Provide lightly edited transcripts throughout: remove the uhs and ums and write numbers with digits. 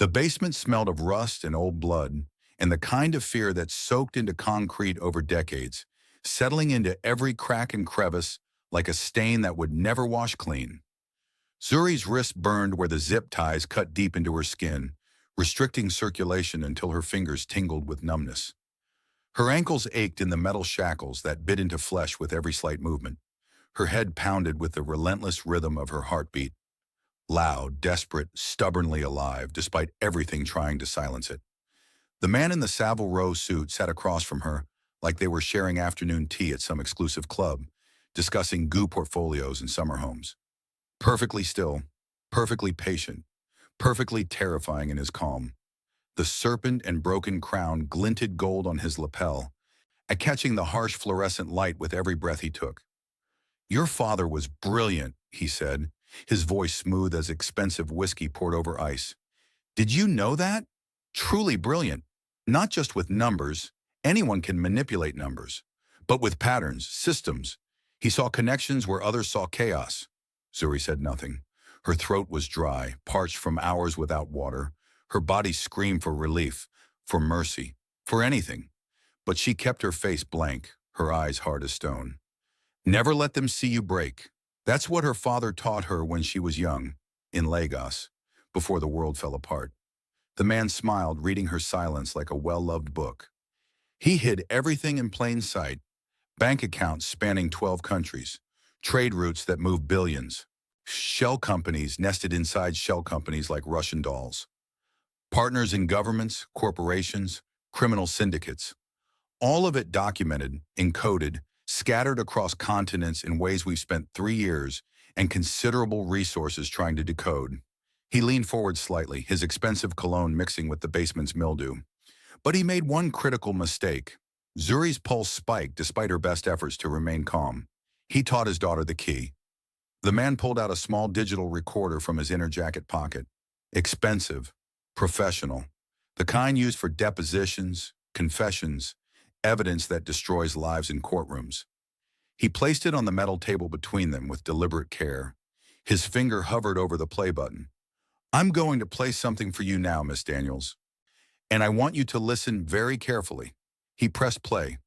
The basement smelled of rust and old blood, and the kind of fear that soaked into concrete over decades, settling into every crack and crevice like a stain that would never wash clean. Zuri's wrist burned where the zip ties cut deep into her skin, restricting circulation until her fingers tingled with numbness. Her ankles ached in the metal shackles that bit into flesh with every slight movement. Her head pounded with the relentless rhythm of her heartbeat, loud, desperate, stubbornly alive, despite everything trying to silence it. The man in the Savile Row suit sat across from her like they were sharing afternoon tea at some exclusive club, discussing goo portfolios and summer homes. Perfectly still, perfectly patient, perfectly terrifying in his calm. The serpent and broken crown glinted gold on his lapel, at catching the harsh fluorescent light with every breath he took. "Your father was brilliant," he said, his voice smooth as expensive whiskey poured over ice. "Did you know that? Truly brilliant. Not just with numbers. Anyone can manipulate numbers. But with patterns, systems. He saw connections where others saw chaos." Zuri said nothing. Her throat was dry, parched from hours without water. Her body screamed for relief, for mercy, for anything. But she kept her face blank, her eyes hard as stone. "Never let them see you break." That's what her father taught her when she was young, in Lagos, before the world fell apart. The man smiled, reading her silence like a well-loved book. He hid everything in plain sight: bank accounts spanning 12 countries, trade routes that moved billions, shell companies nested inside shell companies like Russian dolls, partners in governments, corporations, criminal syndicates. All of it documented, encoded, scattered across continents in ways we've spent 3 years and considerable resources trying to decode. He leaned forward slightly, his expensive cologne mixing with the basement's mildew. But he made one critical mistake. Zuri's pulse spiked despite her best efforts to remain calm. He taught his daughter the key. The man pulled out a small digital recorder from his inner jacket pocket. Expensive, professional, the kind used for depositions, confessions, evidence that destroys lives in courtrooms. He placed it on the metal table between them with deliberate care. His finger hovered over the play button. "I'm going to play something for you now, Miss Daniels. And I want you to listen very carefully." He pressed play.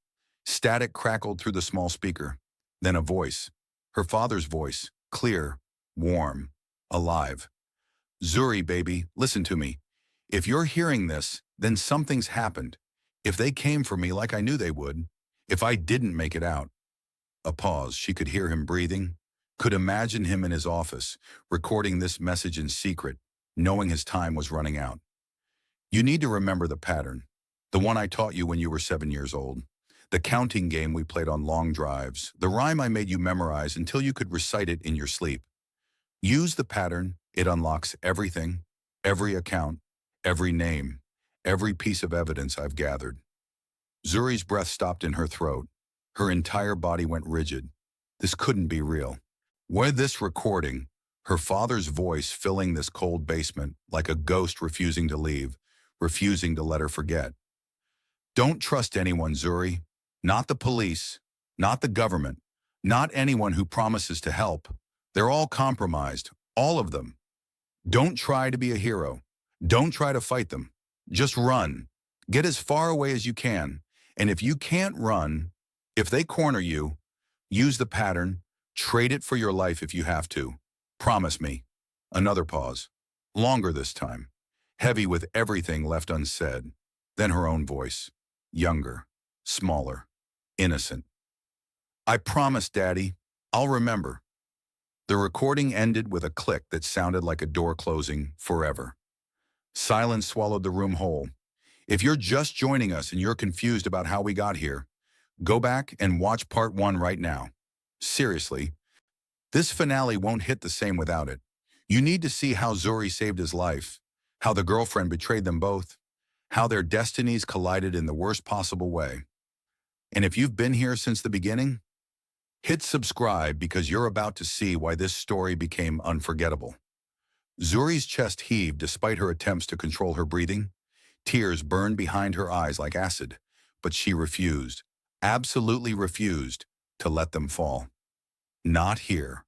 Static crackled through the small speaker. Then a voice. Her father's voice. Clear, warm, alive. "Zuri, baby, listen to me. If you're hearing this, then something's happened. If they came for me like I knew they would. If I didn't make it out." A pause. She could hear him breathing. Could imagine him in his office, recording this message in secret, knowing his time was running out. "You need to remember the pattern. The one I taught you when you were 7 years old. The counting game we played on long drives. The rhyme I made you memorize until you could recite it in your sleep. Use the pattern. It unlocks everything, every account, every name, every piece of evidence I've gathered." Zuri's breath stopped in her throat. Her entire body went rigid. This couldn't be real. With this recording, her father's voice filling this cold basement like a ghost refusing to leave, refusing to let her forget. "Don't trust anyone, Zuri. Not the police, not the government, not anyone who promises to help. They're all compromised, all of them. Don't try to be a hero. Don't try to fight them. Just run. Get as far away as you can. And if you can't run, if they corner you, use the pattern, trade it for your life if you have to. Promise me." Another pause. Longer this time. Heavy with everything left unsaid. Then her own voice. Younger. Smaller. Innocent. "I promise, Daddy. I'll remember." The recording ended with a click that sounded like a door closing forever. Silence swallowed the room whole. If you're just joining us and you're confused about how we got here, go back and watch part 1 right now. Seriously, this finale won't hit the same without it. You need to see how Zuri saved his life, how the girlfriend betrayed them both, how their destinies collided in the worst possible way. And if you've been here since the beginning, hit subscribe because you're about to see why this story became unforgettable. Zuri's chest heaved despite her attempts to control her breathing. Tears burned behind her eyes like acid, but she refused, absolutely refused, to let them fall. Not here.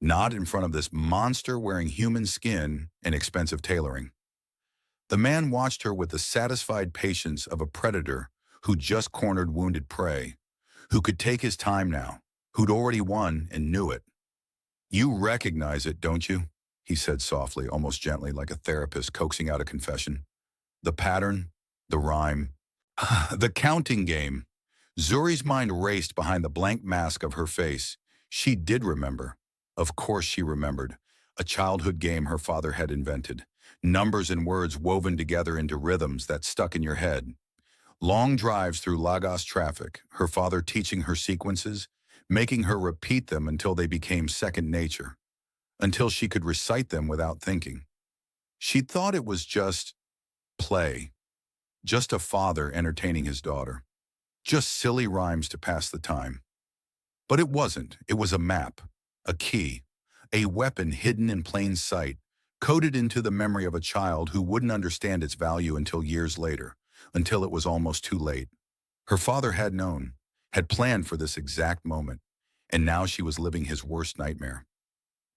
Not in front of this monster wearing human skin and expensive tailoring. The man watched her with the satisfied patience of a predator who just cornered wounded prey, who could take his time now, who'd already won and knew it. "You recognize it, don't you?" he said softly, almost gently, like a therapist coaxing out a confession. "The pattern, the rhyme, the counting game." Zuri's mind raced behind the blank mask of her face. She did remember. Of course she remembered. A childhood game her father had invented. Numbers and words woven together into rhythms that stuck in your head. Long drives through Lagos traffic, her father teaching her sequences, making her repeat them until they became second nature, until she could recite them without thinking. She thought it was just play, just a father entertaining his daughter, just silly rhymes to pass the time. But it wasn't. It was a map, a key, a weapon hidden in plain sight, coded into the memory of a child who wouldn't understand its value until years later, until it was almost too late. Her father had known, had planned for this exact moment, and now she was living his worst nightmare.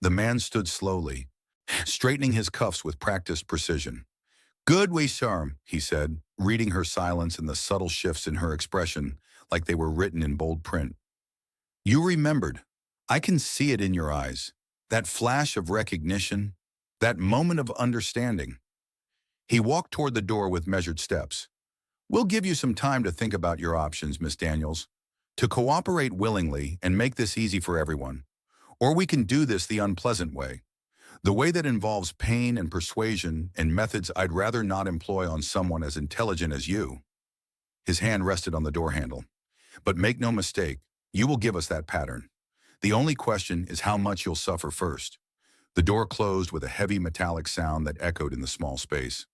The man stood slowly, straightening his cuffs with practiced precision. "Good we charm," he said, reading her silence and the subtle shifts in her expression like they were written in bold print. "You remembered. I can see it in your eyes. That flash of recognition, that moment of understanding." He walked toward the door with measured steps. "We'll give you some time to think about your options, Miss Daniels, to cooperate willingly and make this easy for everyone. Or we can do this the unpleasant way, the way that involves pain and persuasion and methods I'd rather not employ on someone as intelligent as you." His hand rested on the door handle. "But make no mistake, you will give us that pattern. The only question is how much you'll suffer first." The door closed with a heavy metallic sound that echoed in the small space.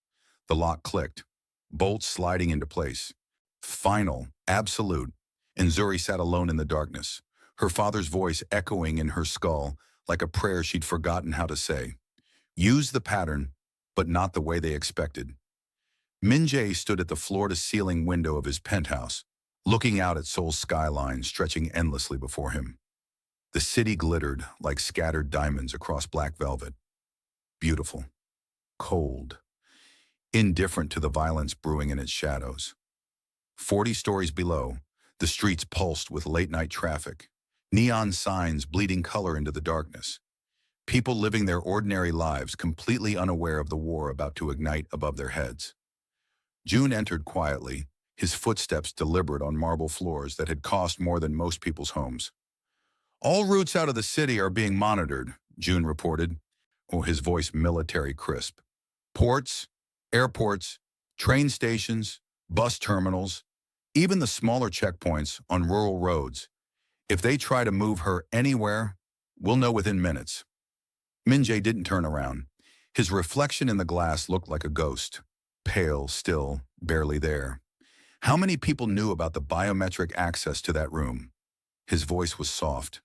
The lock clicked, bolts sliding into place. Final, absolute, and Zuri sat alone in the darkness, her father's voice echoing in her skull like a prayer she'd forgotten how to say. Use the pattern, but not the way they expected. Minjay stood at the floor-to-ceiling window of his penthouse, looking out at Seoul's skyline stretching endlessly before him. The city glittered like scattered diamonds across black velvet. Beautiful, cold, indifferent to the violence brewing in its shadows. 40 stories below, the streets pulsed with late-night traffic, neon signs bleeding color into the darkness. People living their ordinary lives completely unaware of the war about to ignite above their heads. June entered quietly, his footsteps deliberate on marble floors that had cost more than most people's homes. "All routes out of the city are being monitored," June reported, his voice military crisp. "Ports, airports, train stations, bus terminals, even the smaller checkpoints on rural roads. If they try to move her anywhere, we'll know within minutes." Minjay didn't turn around. His reflection in the glass looked like a ghost, pale, still, barely there. How many people knew about the biometric access to that room? His voice was soft,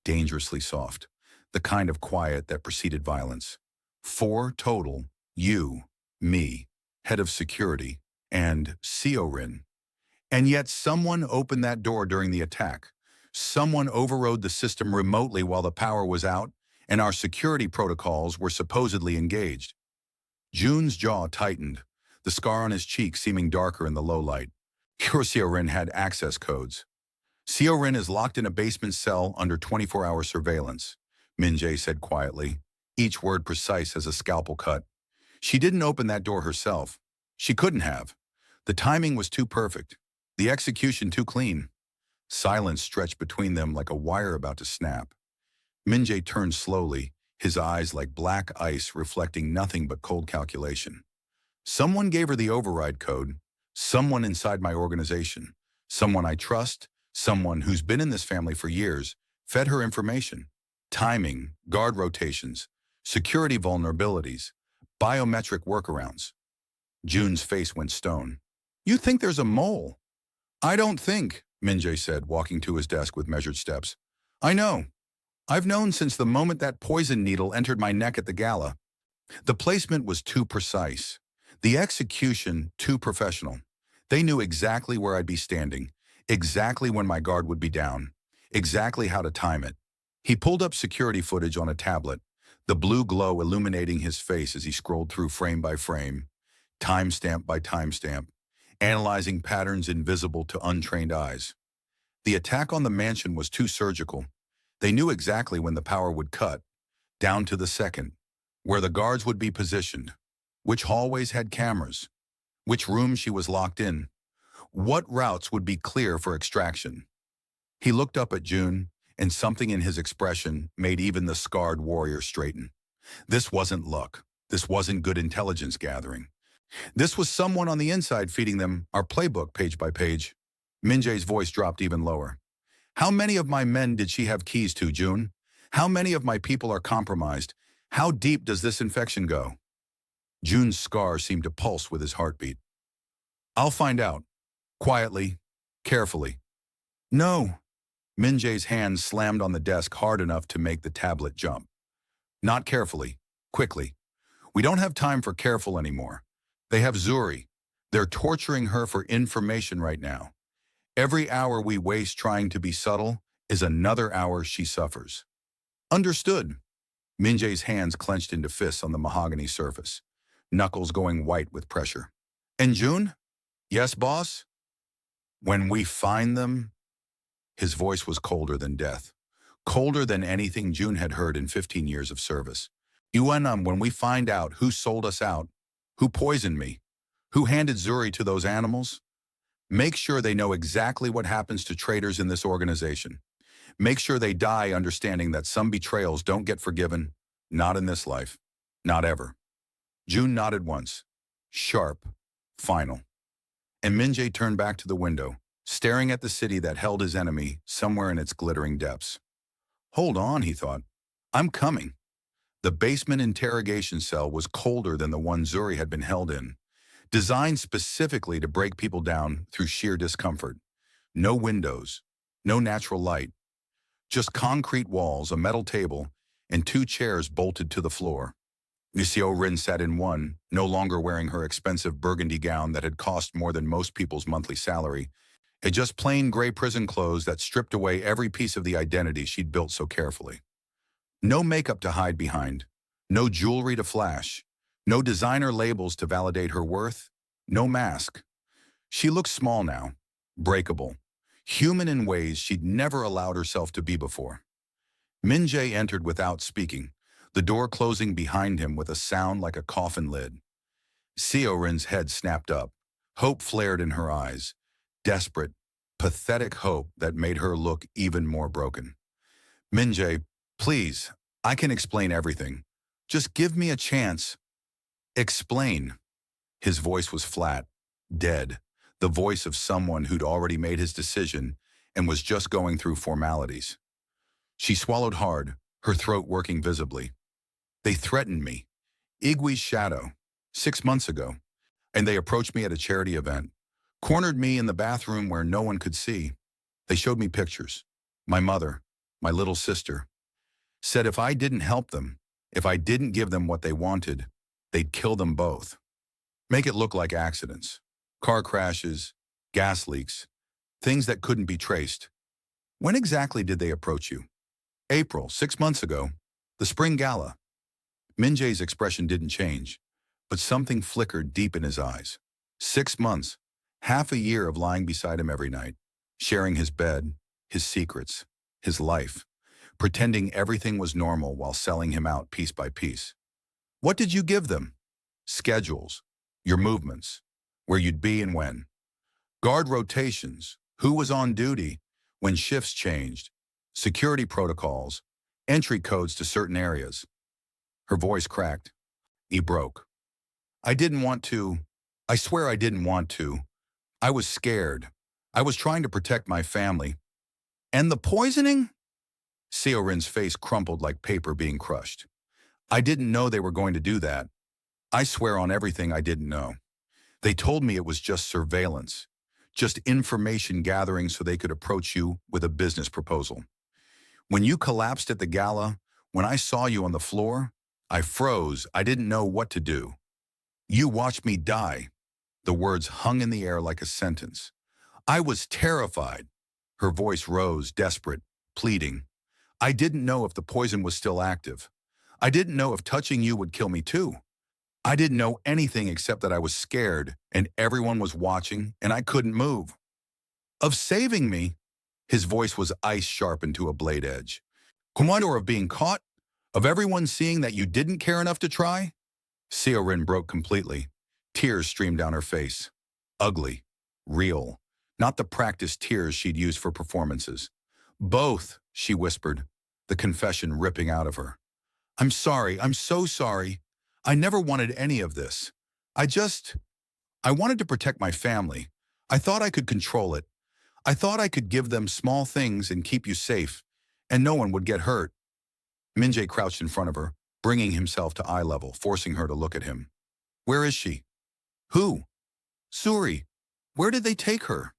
dangerously soft, the kind of quiet that preceded violence. 4 total, you, me, head of security, and Seorin. And yet someone opened that door during the attack. Someone overrode the system remotely while the power was out, and our security protocols were supposedly engaged. June's jaw tightened, the scar on his cheek seeming darker in the low light. Your Seorin had access codes. "Seorin is locked in a basement cell under 24-hour surveillance," Min-Jae said quietly, each word precise as a scalpel cut. "She didn't open that door herself. She couldn't have. The timing was too perfect. The execution too clean." Silence stretched between them like a wire about to snap. Min-Jae turned slowly, his eyes like black ice reflecting nothing but cold calculation. "Someone gave her the override code. Someone inside my organization. Someone I trust. Someone who's been in this family for years, fed her information. Timing, guard rotations, security vulnerabilities, biometric workarounds." June's face went stone. "You think there's a mole?" "I don't think," Minjay said, walking to his desk with measured steps. "I know. I've known since the moment that poison needle entered my neck at the gala. The placement was too precise. The execution too professional. They knew exactly where I'd be standing, exactly when my guard would be down, exactly how to time it." He pulled up security footage on a tablet, the blue glow illuminating his face as he scrolled through frame by frame. timestamp by timestamp, analyzing patterns invisible to untrained eyes. The attack on the mansion was too surgical. They knew exactly when the power would cut, down to the second, where the guards would be positioned, which hallways had cameras, which rooms she was locked in, what routes would be clear for extraction. He looked up at June, and something in his expression made even the scarred warrior straighten. This wasn't luck. This wasn't good intelligence gathering. This was someone on the inside feeding them our playbook page by page. Minjay's voice dropped even lower. How many of my men did she have keys to, June? How many of my people are compromised? How deep does this infection go? June's scar seemed to pulse with his heartbeat. I'll find out. Quietly, carefully. No. Min-Jae's hand slammed on the desk hard enough to make the tablet jump. Not carefully, quickly. We don't have time for careful anymore. They have Zuri. They're torturing her for information right now. Every hour we waste trying to be subtle is another hour she suffers. Understood. Min-Jae's hands clenched into fists on the mahogany surface, knuckles going white with pressure. And June? Yes, boss? When we find them? His voice was colder than death, colder than anything June had heard in 15 years of service. When we find out who sold us out, who poisoned me, who handed Zuri to those animals, make sure they know exactly what happens to traitors in this organization. Make sure they die understanding that some betrayals don't get forgiven, not in this life, not ever. June nodded once, sharp, final. And Min-Jae turned back to the window, staring at the city that held his enemy somewhere in its glittering depths. Hold on, he thought. I'm coming. The basement interrogation cell was colder than the one Zuri had been held in, designed specifically to break people down through sheer discomfort. No windows, no natural light, just concrete walls, a metal table, and 2 chairs bolted to the floor. Seoul sat in one, no longer wearing her expensive burgundy gown that had cost more than most people's monthly salary, and just plain gray prison clothes that stripped away every piece of the identity she'd built so carefully. No makeup to hide behind, no jewelry to flash, no designer labels to validate her worth, no mask. She looked small now, breakable, human in ways she'd never allowed herself to be before. Min-Jae entered without speaking, the door closing behind him with a sound like a coffin lid. Seoul's head snapped up, hope flared in her eyes, desperate, pathetic hope that made her look even more broken. Minjay, please, I can explain everything. Just give me a chance. Explain. His voice was flat, dead, the voice of someone who'd already made his decision and was just going through formalities. She swallowed hard, her throat working visibly. They threatened me. Igwe's shadow, 6 months ago, and they approached me at a charity event, cornered me in the bathroom where no one could see. They showed me pictures. My mother, my little sister, said if I didn't help them, if I didn't give them what they wanted, they'd kill them both. Make it look like accidents, car crashes, gas leaks, things that couldn't be traced. When exactly did they approach you? April, 6 months ago, the spring gala. Min-Jae's expression didn't change, but something flickered deep in his eyes. 6 months, half a year of lying beside him every night, sharing his bed, his secrets, his life, pretending everything was normal while selling him out piece by piece. What did you give them? Schedules, your movements, where you'd be and when. Guard rotations, who was on duty, when shifts changed, security protocols, entry codes to certain areas. Her voice cracked. He broke. I didn't want to. I swear I didn't want to. I was scared. I was trying to protect my family. And the poisoning? Seoul's face crumpled like paper being crushed. I didn't know they were going to do that. I swear on everything I didn't know. They told me it was just surveillance, just information gathering so they could approach you with a business proposal. When you collapsed at the gala, when I saw you on the floor, I froze. I didn't know what to do. You watched me die. The words hung in the air like a sentence. I was terrified. Her voice rose, desperate, pleading. I didn't know if the poison was still active. I didn't know if touching you would kill me too. I didn't know anything except that I was scared and everyone was watching and I couldn't move. Of saving me, his voice was ice sharpened to a blade edge. Or of being caught? Of everyone seeing that you didn't care enough to try? Seorin broke completely. Tears streamed down her face. Ugly. Real. Not the practiced tears she'd used for performances. Both, she whispered, the confession ripping out of her. I'm sorry. I'm so sorry. I never wanted any of this. I wanted to protect my family. I thought I could control it. I thought I could give them small things and keep you safe, and no one would get hurt. Minjay crouched in front of her, bringing himself to eye level, forcing her to look at him. Where is she? Who? Zuri. Where did they take her?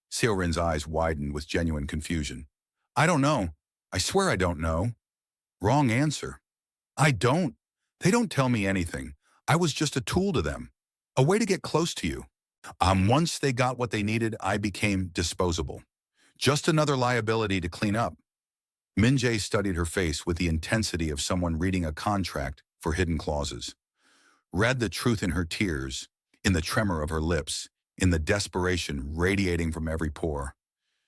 Seorin's eyes widened with genuine confusion. I don't know. I swear I don't know. Wrong answer. I don't. They don't tell me anything. I was just a tool to them. A way to get close to you. Once they got what they needed, I became disposable. Just another liability to clean up. Min-Jae studied her face with the intensity of someone reading a contract for hidden clauses. Read the truth in her tears, in the tremor of her lips, in the desperation radiating from every pore.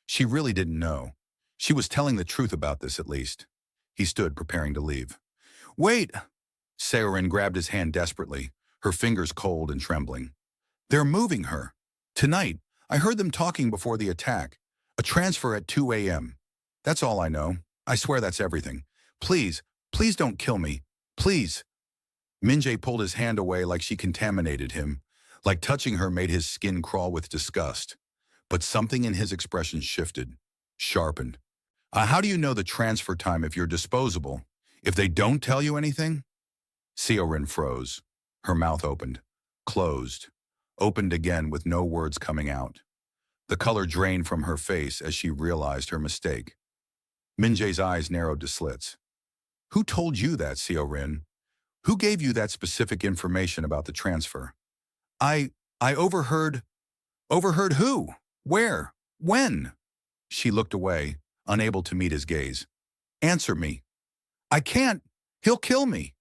She really didn't know. She was telling the truth about this, at least. He stood, preparing to leave. Wait! Seorin grabbed his hand desperately, her fingers cold and trembling. They're moving her. Tonight, I heard them talking before the attack. A transfer at 2 a.m. That's all I know. I swear that's everything. Please, please don't kill me. Please. Minjay pulled his hand away like she contaminated him, like touching her made his skin crawl with disgust. But something in his expression shifted, sharpened. How do you know the transfer time if you're disposable? If they don't tell you anything? Seorin froze. Her mouth opened, closed, opened again with no words coming out. The color drained from her face as she realized her mistake. Minjay's eyes narrowed to slits. Who told you that, Seorin? Who gave you that specific information about the transfer? I overheard. Overheard who? Where? When? She looked away, unable to meet his gaze. Answer me. I can't. He'll kill me.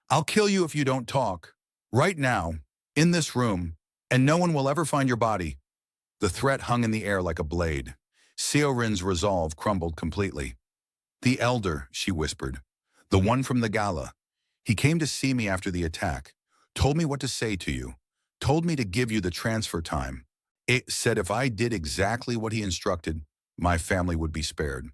I'll kill you if you don't talk. Right now, in this room, and no one will ever find your body. The threat hung in the air like a blade. Seorin's resolve crumbled completely. The elder, she whispered. The one from the gala. He came to see me after the attack. Told me what to say to you. Told me to give you the transfer time. It said if I did exactly what he instructed, my family would be spared.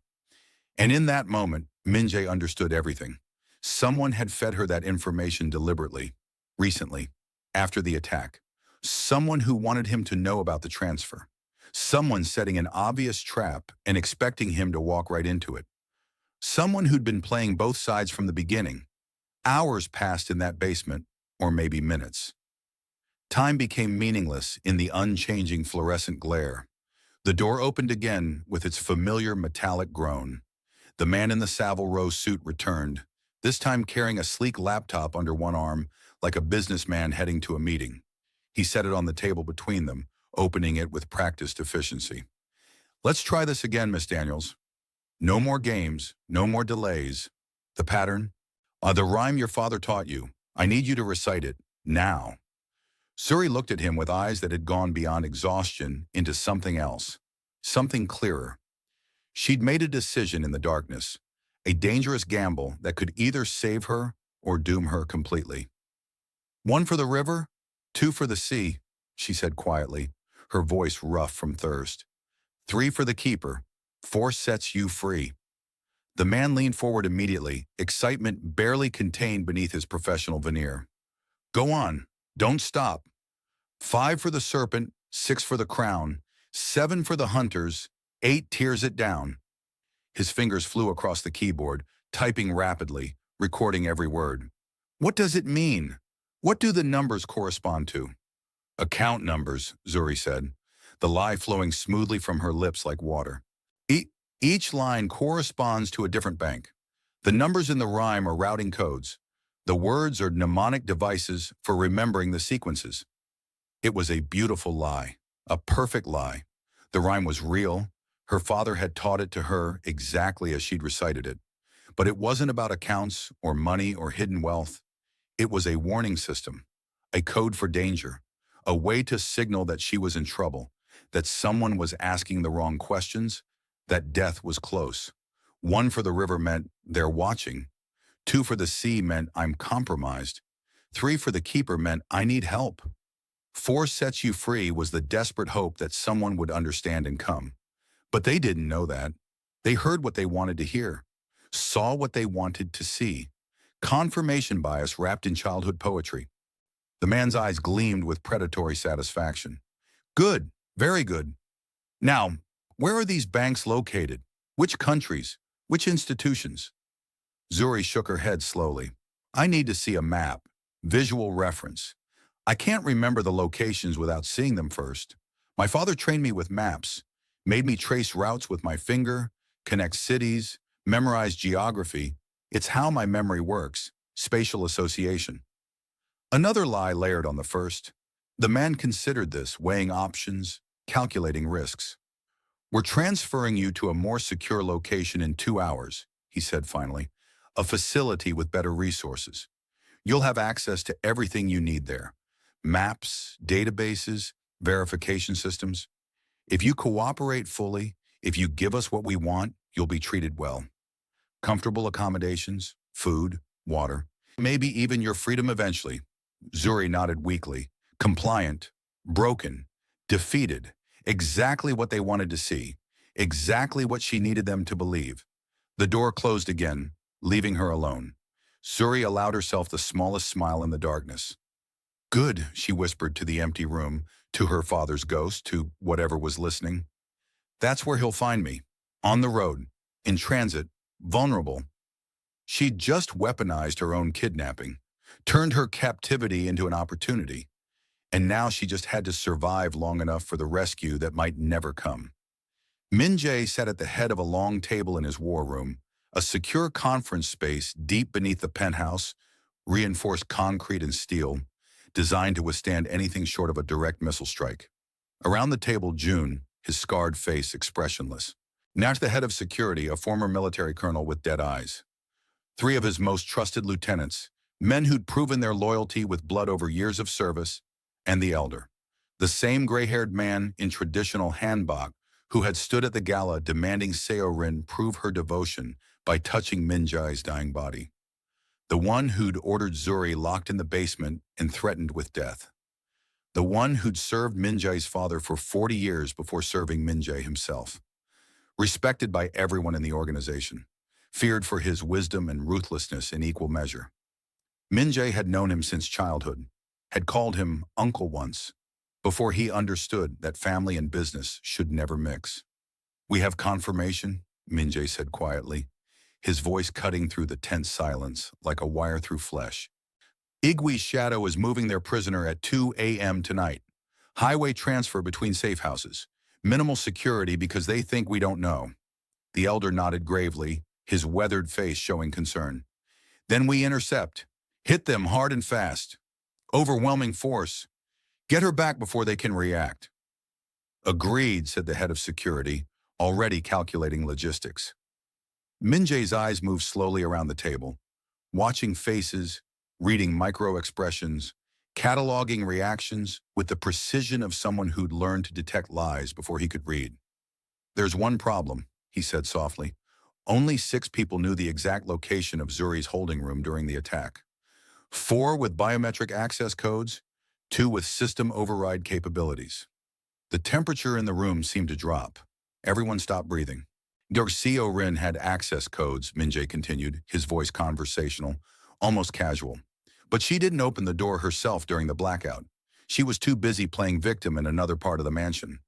And in that moment, Minjay understood everything. Someone had fed her that information deliberately, recently, after the attack. Someone who wanted him to know about the transfer. Someone setting an obvious trap and expecting him to walk right into it. Someone who'd been playing both sides from the beginning. Hours passed in that basement, or maybe minutes. Time became meaningless in the unchanging fluorescent glare. The door opened again with its familiar metallic groan. The man in the Savile Row suit returned, this time carrying a sleek laptop under one arm, like a businessman heading to a meeting. He set it on the table between them, opening it with practiced efficiency. Let's try this again, Miss Daniels. No more games, no more delays. The pattern? The rhyme your father taught you. I need you to recite it, now. Zuri looked at him with eyes that had gone beyond exhaustion into something else, something clearer. She'd made a decision in the darkness, a dangerous gamble that could either save her or doom her completely. 1 for the river, 2 for the sea, she said quietly, her voice rough from thirst. 3 for the keeper, 4 sets you free. The man leaned forward immediately, excitement barely contained beneath his professional veneer. Go on, don't stop. 5 for the serpent, 6 for the crown, 7 for the hunters, 8 tears it down. His fingers flew across the keyboard, typing rapidly, recording every word. What does it mean? What do the numbers correspond to? Account numbers, Zuri said, the lie flowing smoothly from her lips like water. Each line corresponds to a different bank. The numbers in the rhyme are routing codes. The words are mnemonic devices for remembering the sequences. It was a beautiful lie, a perfect lie. The rhyme was real. Her father had taught it to her exactly as she'd recited it. But it wasn't about accounts or money or hidden wealth. It was a warning system, a code for danger, a way to signal that she was in trouble, that someone was asking the wrong questions, that death was close. One for the river meant they're watching. Two for the sea meant I'm compromised. Three for the keeper meant I need help. Four sets you free was the desperate hope that someone would understand and come. But they didn't know that. They heard what they wanted to hear, saw what they wanted to see. Confirmation bias wrapped in childhood poetry. The man's eyes gleamed with predatory satisfaction. Good, very good. Now, where are these banks located? Which countries? Which institutions? Zuri shook her head slowly. I need to see a map, visual reference. I can't remember the locations without seeing them first. My father trained me with maps, made me trace routes with my finger, connect cities, memorize geography. It's how my memory works, spatial association. Another lie layered on the first. The man considered this, weighing options, calculating risks. We're transferring you to a more secure location in 2 hours, he said finally. A facility with better resources. You'll have access to everything you need there. Maps, databases, verification systems. If you cooperate fully, if you give us what we want, you'll be treated well. Comfortable accommodations, food, water, maybe even your freedom eventually. Zuri nodded weakly. Compliant, broken, defeated. Exactly what they wanted to see. Exactly what she needed them to believe. The door closed again, leaving her alone. Zuri allowed herself the smallest smile in the darkness. Good, she whispered to the empty room, to her father's ghost, to whatever was listening. That's where he'll find me. On the road, in transit, vulnerable. She'd just weaponized her own kidnapping, turned her captivity into an opportunity, and now she just had to survive long enough for the rescue that might never come. Minjay sat at the head of a long table in his war room, a secure conference space deep beneath the penthouse, reinforced concrete and steel, designed to withstand anything short of a direct missile strike. Around the table, June, his scarred face expressionless. Now to the head of security, a former military colonel with dead eyes. Three of his most trusted lieutenants, men who'd proven their loyalty with blood over years of service, and the elder, the same gray-haired man in traditional hanbok who had stood at the gala demanding Seoul prove her devotion by touching Min-Jae's dying body. The one who'd ordered Zuri locked in the basement and threatened with death. The one who'd served Min-Jae's father for 40 years before serving Min-Jae himself. Respected by everyone in the organization, feared for his wisdom and ruthlessness in equal measure. Min-Jae had known him since childhood, had called him uncle once, before he understood that family and business should never mix. We have confirmation, Min-Jae said quietly, his voice cutting through the tense silence like a wire through flesh. Igwe's shadow is moving their prisoner at 2 a.m. tonight. Highway transfer between safe houses. Minimal security because they think we don't know. The elder nodded gravely, his weathered face showing concern. Then we intercept. Hit them hard and fast. Overwhelming force. Get her back before they can react. Agreed, said the head of security, already calculating logistics. Minjay's eyes moved slowly around the table, watching faces, reading micro-expressions, cataloging reactions with the precision of someone who'd learned to detect lies before he could read. There's one problem, he said softly. Only 6 people knew the exact location of Zuri's holding room during the attack. 4 with biometric access codes, 2 with system override capabilities. The temperature in the room seemed to drop. Everyone stopped breathing. Seoul had access codes, Minjay continued, his voice conversational, almost casual. But she didn't open the door herself during the blackout. She was too busy playing victim in another part of the mansion.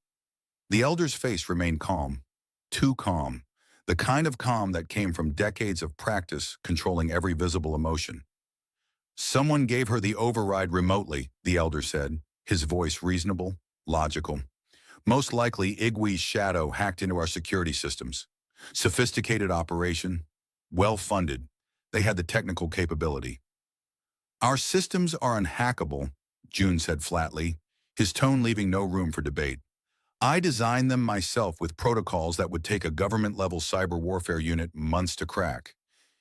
The elder's face remained calm, too calm, the kind of calm that came from decades of practice controlling every visible emotion. Someone gave her the override remotely, the elder said, his voice reasonable, logical. Most likely, Igwe's shadow hacked into our security systems. Sophisticated operation, well-funded. They had the technical capability. Our systems are unhackable, June said flatly, his tone leaving no room for debate. I designed them myself with protocols that would take a government-level cyber warfare unit months to crack.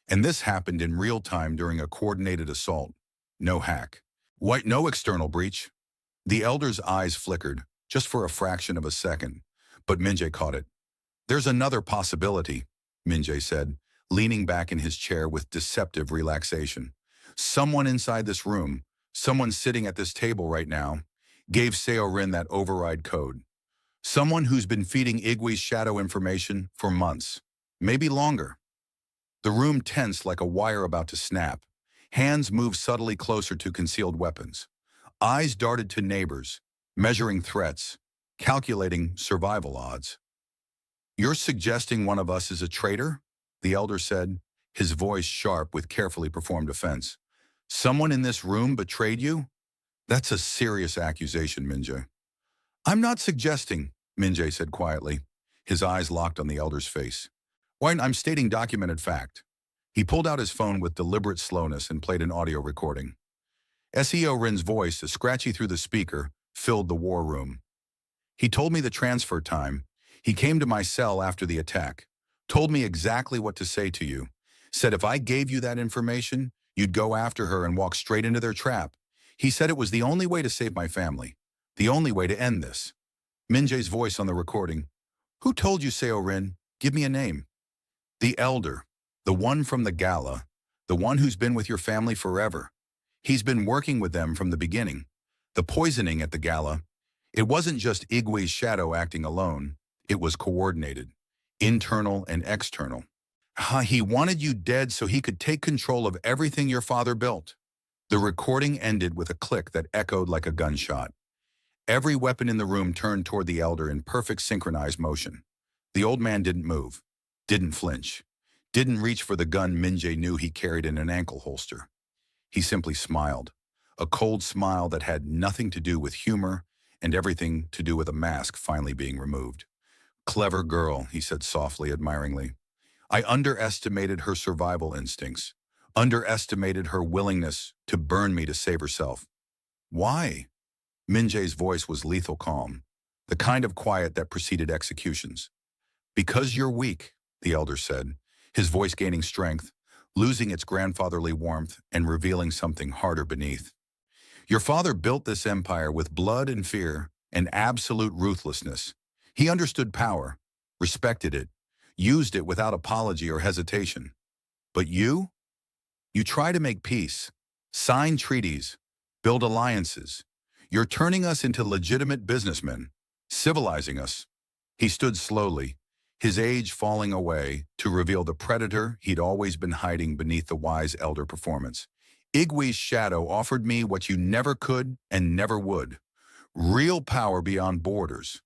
And this happened in real time during a coordinated assault. No hack. White, no external breach. The elder's eyes flickered, just for a fraction of a second, but Minjay caught it. There's another possibility, Minjay said, leaning back in his chair with deceptive relaxation. Someone inside this room, someone sitting at this table right now, gave Seorin that override code. Someone who's been feeding Igwe's shadow information for months, maybe longer. The room tensed like a wire about to snap. Hands moved subtly closer to concealed weapons. Eyes darted to neighbors, measuring threats, calculating survival odds. "You're suggesting one of us is a traitor?" the elder said, his voice sharp with carefully performed offense. "Someone in this room betrayed you? That's a serious accusation, Minjay." "I'm not suggesting," Minjay said quietly, his eyes locked on the elder's face. "Why, I'm stating documented fact." He pulled out his phone with deliberate slowness and played an audio recording. SEO Rin's voice, scratchy through the speaker, filled the war room. "He told me the transfer time. He came to my cell after the attack, told me exactly what to say to you, said if I gave you that information, you'd go after her and walk straight into their trap. He said it was the only way to save my family, the only way to end this." Minjay's voice on the recording. "Who told you, Seo Rin? Give me a name." "The elder, the one from the gala, the one who's been with your family forever. He's been working with them from the beginning. The poisoning at the gala, it wasn't just Igwe's shadow acting alone. It was coordinated, internal and external. He wanted you dead so he could take control of everything your father built." The recording ended with a click that echoed like a gunshot. Every weapon in the room turned toward the elder in perfect synchronized motion. The old man didn't move, didn't flinch, didn't reach for the gun Min-Jae knew he carried in an ankle holster. He simply smiled, a cold smile that had nothing to do with humor and everything to do with a mask finally being removed. "Clever girl," he said softly, admiringly. "I underestimated her survival instincts, underestimated her willingness to burn me to save herself." "Why?" Min-Jae's voice was lethal calm, the kind of quiet that preceded executions. "Because you're weak," the elder said, his voice gaining strength, losing its grandfatherly warmth and revealing something harder beneath. "Your father built this empire with blood and fear and absolute ruthlessness. He understood power, respected it, used it without apology or hesitation. But you try to make peace, sign treaties, build alliances. You're turning us into legitimate businessmen, civilizing us." He stood slowly, his age falling away to reveal the predator he'd always been hiding beneath the wise elder performance. "Igwe's shadow offered me what you never could and never would. Real power beyond borders.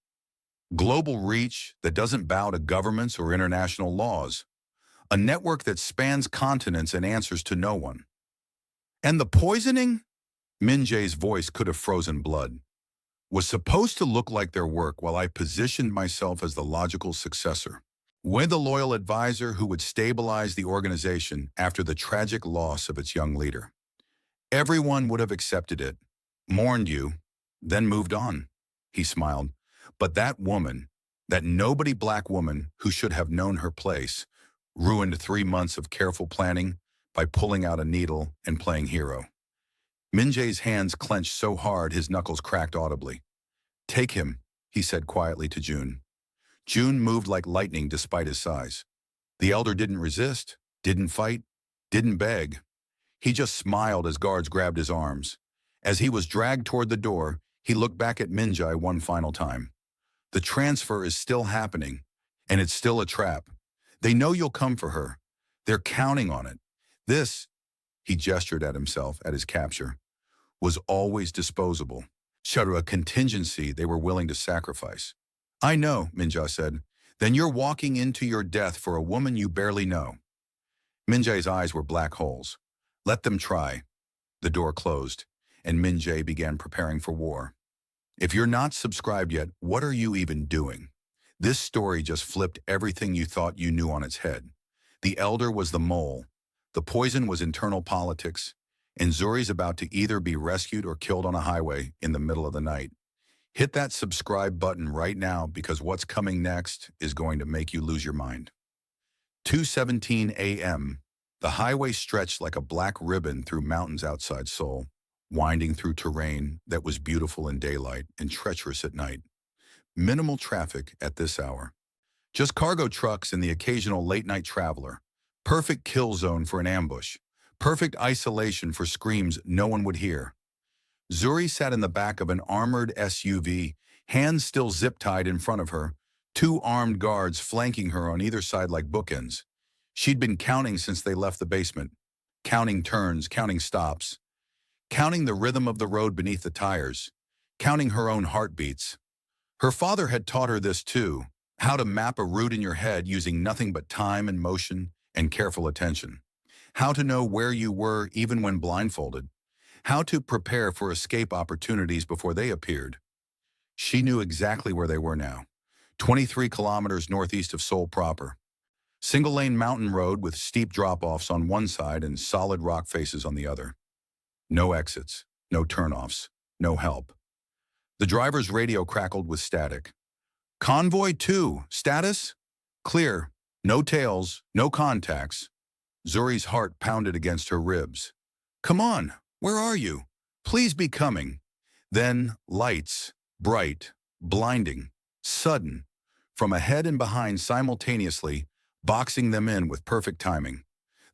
Global reach that doesn't bow to governments or international laws. A network that spans continents and answers to no one. And the poisoning?" Min-Jae's voice could have frozen blood. "Was supposed to look like their work while I positioned myself as the logical successor. With a loyal advisor who would stabilize the organization after the tragic loss of its young leader. Everyone would have accepted it, mourned you, then moved on." He smiled. "But that woman, that nobody black woman who should have known her place, ruined 3 months of careful planning by pulling out a needle and playing hero." Min-Jae's hands clenched so hard his knuckles cracked audibly. "Take him," he said quietly to June. June moved like lightning despite his size. The elder didn't resist, didn't fight, didn't beg. He just smiled as guards grabbed his arms. As he was dragged toward the door, he looked back at Min-Jae one final time. "The transfer is still happening, and it's still a trap. They know you'll come for her. They're counting on it. This," he gestured at himself at his capture, "was always disposable. A contingency they were willing to sacrifice." "I know," Minjay said. "Then you're walking into your death for a woman you barely know." Minjay's eyes were black holes. "Let them try." The door closed, and Minjay began preparing for war. If you're not subscribed yet, what are you even doing? This story just flipped everything you thought you knew on its head. The elder was the mole. The poison was internal politics, and Zuri's about to either be rescued or killed on a highway in the middle of the night. Hit that subscribe button right now because what's coming next is going to make you lose your mind. 2:17 a.m. The highway stretched like a black ribbon through mountains outside Seoul, winding through terrain that was beautiful in daylight and treacherous at night. Minimal traffic at this hour. Just cargo trucks and the occasional late-night traveler. Perfect kill zone for an ambush. Perfect isolation for screams no one would hear. Zuri sat in the back of an armored SUV, hands still zip-tied in front of her, two armed guards flanking her on either side like bookends. She'd been counting since they left the basement. Counting turns, counting stops. Counting the rhythm of the road beneath the tires. Counting her own heartbeats. Her father had taught her this too, how to map a route in your head using nothing but time and motion and careful attention. How to know where you were even when blindfolded. How to prepare for escape opportunities before they appeared. She knew exactly where they were now. 23 kilometers northeast of Seoul proper. Single-lane mountain road with steep drop-offs on one side and solid rock faces on the other. No exits, no turn-offs, no help. The driver's radio crackled with static. Convoy 2, status? Clear, no tails, no contacts. Zuri's heart pounded against her ribs. Come on, where are you? Please be coming. Then lights, bright, blinding, sudden, from ahead and behind simultaneously, boxing them in with perfect timing.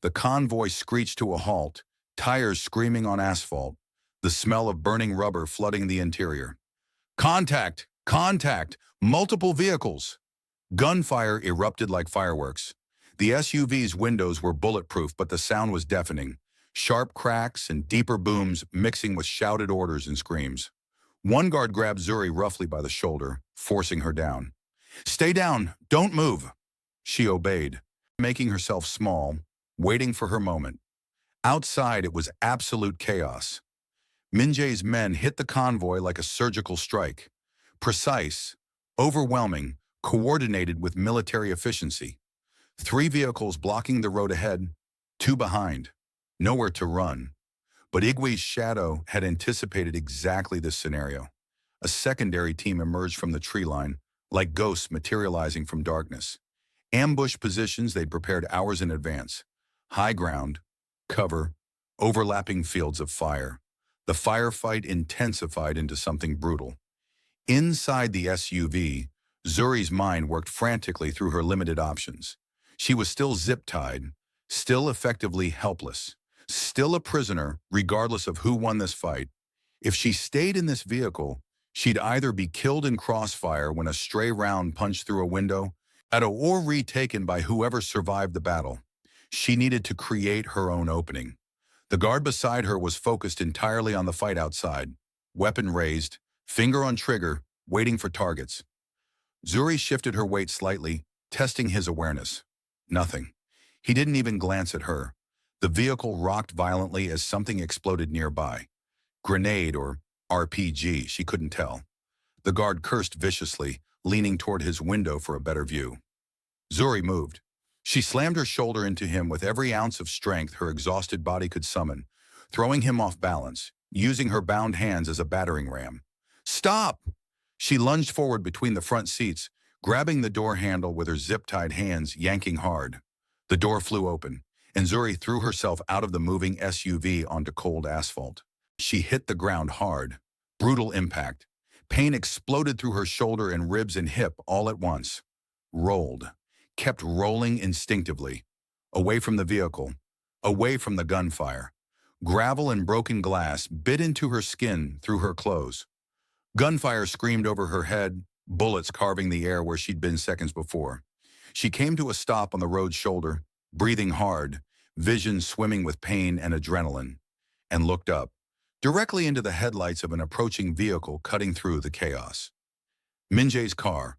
The convoy screeched to a halt, tires screaming on asphalt, the smell of burning rubber flooding the interior. Contact! Contact! Multiple vehicles! Gunfire erupted like fireworks. The SUV's windows were bulletproof, but the sound was deafening. Sharp cracks and deeper booms mixing with shouted orders and screams. One guard grabbed Zuri roughly by the shoulder, forcing her down. Stay down! Don't move! She obeyed, making herself small, waiting for her moment. Outside, it was absolute chaos. Min-Jae's men hit the convoy like a surgical strike. Precise, overwhelming, coordinated with military efficiency. 3 vehicles blocking the road ahead, 2 behind. Nowhere to run. But Igwe's shadow had anticipated exactly this scenario. A secondary team emerged from the tree line, like ghosts materializing from darkness. Ambush positions they'd prepared hours in advance. High ground, cover, overlapping fields of fire. The firefight intensified into something brutal. Inside the SUV, Zuri's mind worked frantically through her limited options. She was still zip-tied, still effectively helpless, still a prisoner regardless of who won this fight. If she stayed in this vehicle, she'd either be killed in crossfire when a stray round punched through a window, or retaken by whoever survived the battle. She needed to create her own opening. The guard beside her was focused entirely on the fight outside, weapon raised, finger on trigger, waiting for targets. Zuri shifted her weight slightly, testing his awareness. Nothing. He didn't even glance at her. The vehicle rocked violently as something exploded nearby. Grenade or RPG, she couldn't tell. The guard cursed viciously, leaning toward his window for a better view. Zuri moved. She slammed her shoulder into him with every ounce of strength her exhausted body could summon, throwing him off balance, using her bound hands as a battering ram. Stop! She lunged forward between the front seats, grabbing the door handle with her zip-tied hands, yanking hard. The door flew open, and Zuri threw herself out of the moving SUV onto cold asphalt. She hit the ground hard. Brutal impact. Pain exploded through her shoulder and ribs and hip all at once. Rolled. Kept rolling instinctively. Away from the vehicle. Away from the gunfire. Gravel and broken glass bit into her skin through her clothes. Gunfire screamed over her head, bullets carving the air where she'd been seconds before. She came to a stop on the road's shoulder, breathing hard, vision swimming with pain and adrenaline, and looked up, directly into the headlights of an approaching vehicle cutting through the chaos. Minjay's car.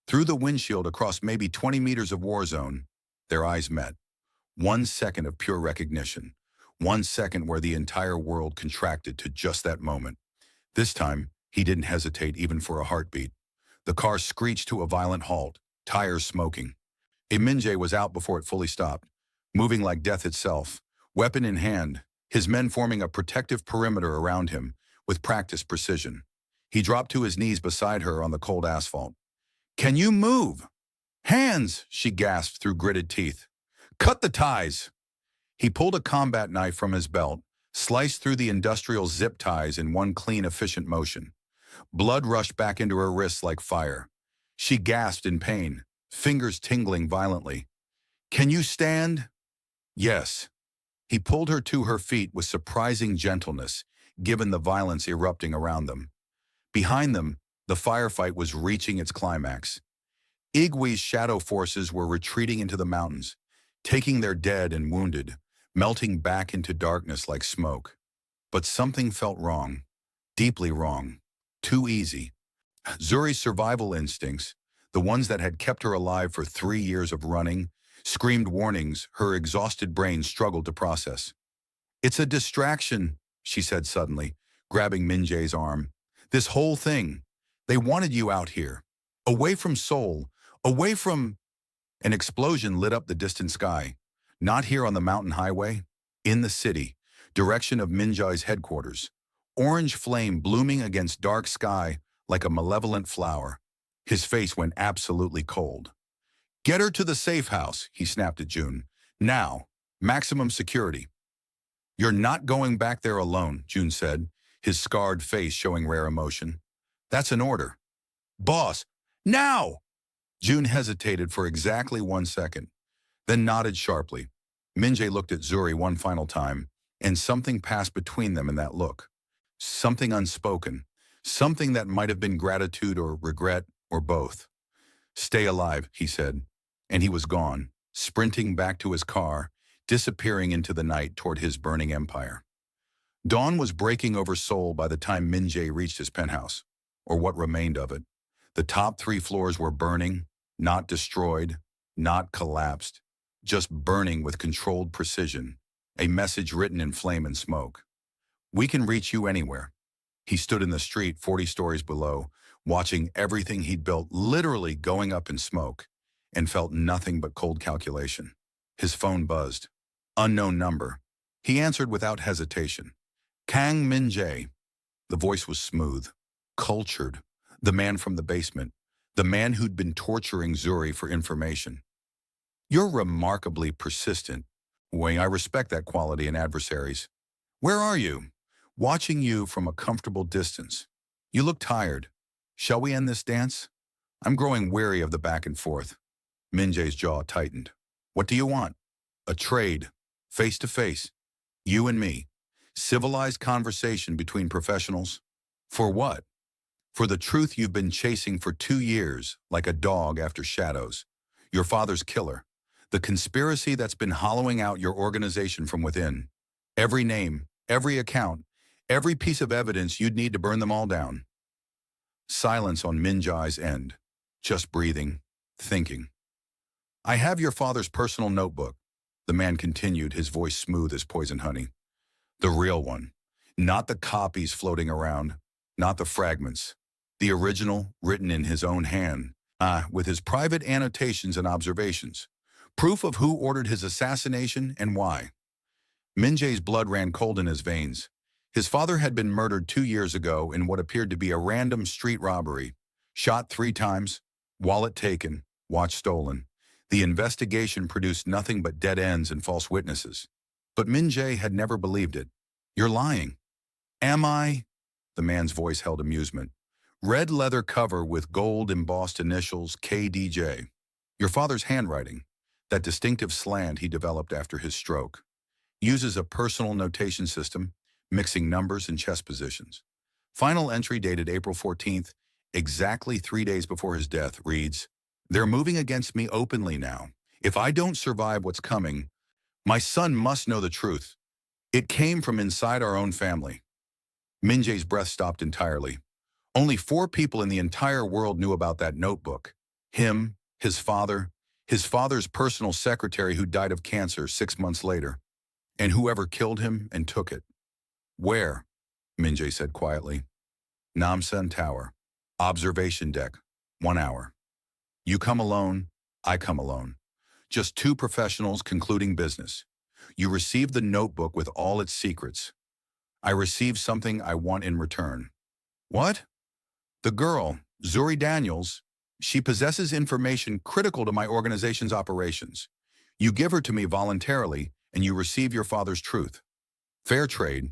Through the windshield across maybe 20 meters of war zone, their eyes met. 1 second of pure recognition. 1 second where the entire world contracted to just that moment. This time, he didn't hesitate even for a heartbeat. The car screeched to a violent halt, tires smoking. Minjay was out before it fully stopped, moving like death itself, weapon in hand, his men forming a protective perimeter around him with practiced precision. He dropped to his knees beside her on the cold asphalt. Can you move? Hands, she gasped through gritted teeth. Cut the ties. He pulled a combat knife from his belt, sliced through the industrial zip ties in one clean, efficient motion. Blood rushed back into her wrists like fire. She gasped in pain, fingers tingling violently. "Can you stand?" "Yes." He pulled her to her feet with surprising gentleness, given the violence erupting around them. Behind them, the firefight was reaching its climax. Igwe's shadow forces were retreating into the mountains, taking their dead and wounded, melting back into darkness like smoke. But something felt wrong, deeply wrong, too easy. Zuri's survival instincts, the ones that had kept her alive for 3 years of running, screamed warnings her exhausted brain struggled to process. "It's a distraction," she said suddenly, grabbing Min-Jae's arm. "This whole thing, they wanted you out here, away from Seoul, away from—" An explosion lit up the distant sky. Not here on the mountain highway, in the city, direction of Minjay's headquarters. Orange flame blooming against dark sky like a malevolent flower. His face went absolutely cold. "Get her to the safe house," he snapped at June. "Now, maximum security." "You're not going back there alone," June said, his scarred face showing rare emotion. "That's an order." "Boss, now!" June hesitated for exactly 1 second, then nodded sharply. Minjay looked at Zuri one final time, and something passed between them in that look. Something unspoken, something that might have been gratitude or regret or both. "Stay alive," he said, and he was gone, sprinting back to his car, disappearing into the night toward his burning empire. Dawn was breaking over Seoul by the time Min-Jae reached his penthouse, or what remained of it. The top 3 floors were burning, not destroyed, not collapsed, just burning with controlled precision, a message written in flame and smoke. "We can reach you anywhere." He stood in the street 40 stories below, watching everything he'd built literally going up in smoke, and felt nothing but cold calculation. His phone buzzed. Unknown number. He answered without hesitation. "Kang Min-Jae." The voice was smooth, cultured, the man from the basement, the man who'd been torturing Zuri for information. "You're remarkably persistent. Wei, I respect that quality in adversaries. Where are you?" "Watching you from a comfortable distance. You look tired. Shall we end this dance? I'm growing weary of the back and forth." Minjay's jaw tightened. "What do you want?" "A trade. Face to face. You and me. Civilized conversation between professionals." "For what?" "For the truth you've been chasing for 2 years, like a dog after shadows. Your father's killer. The conspiracy that's been hollowing out your organization from within. Every name, every account, every piece of evidence you'd need to burn them all down." Silence on Minjay's end. Just breathing, thinking. "I have your father's personal notebook," the man continued, his voice smooth as poison honey. "The real one. Not the copies floating around, not the fragments. The original, written in his own hand, with his private annotations and observations. Proof of who ordered his assassination and why." Minjay's blood ran cold in his veins. His father had been murdered 2 years ago in what appeared to be a random street robbery. Shot 3 times, wallet taken, watch stolen. The investigation produced nothing but dead ends and false witnesses. But Min-Jae had never believed it. "You're lying." "Am I?" The man's voice held amusement. "Red leather cover with gold embossed initials KDJ. Your father's handwriting, that distinctive slant he developed after his stroke. Uses a personal notation system, mixing numbers and chess positions. Final entry dated April 14th, exactly 3 days before his death, reads, 'They're moving against me openly now. If I don't survive what's coming, my son must know the truth. It came from inside our own family.'" Minjay's breath stopped entirely. Only 4 people in the entire world knew about that notebook. Him, his father's personal secretary who died of cancer 6 months later, and whoever killed him and took it. "Where?" Min-Jae said quietly. "Namsan Tower. Observation deck. 1 hour. You come alone, I come alone. Just 2 professionals concluding business. You receive the notebook with all its secrets. I receive something I want in return." "What?" "The girl, Zuri Daniels, she possesses information critical to my organization's operations. You give her to me voluntarily, and you receive your father's truth. Fair trade.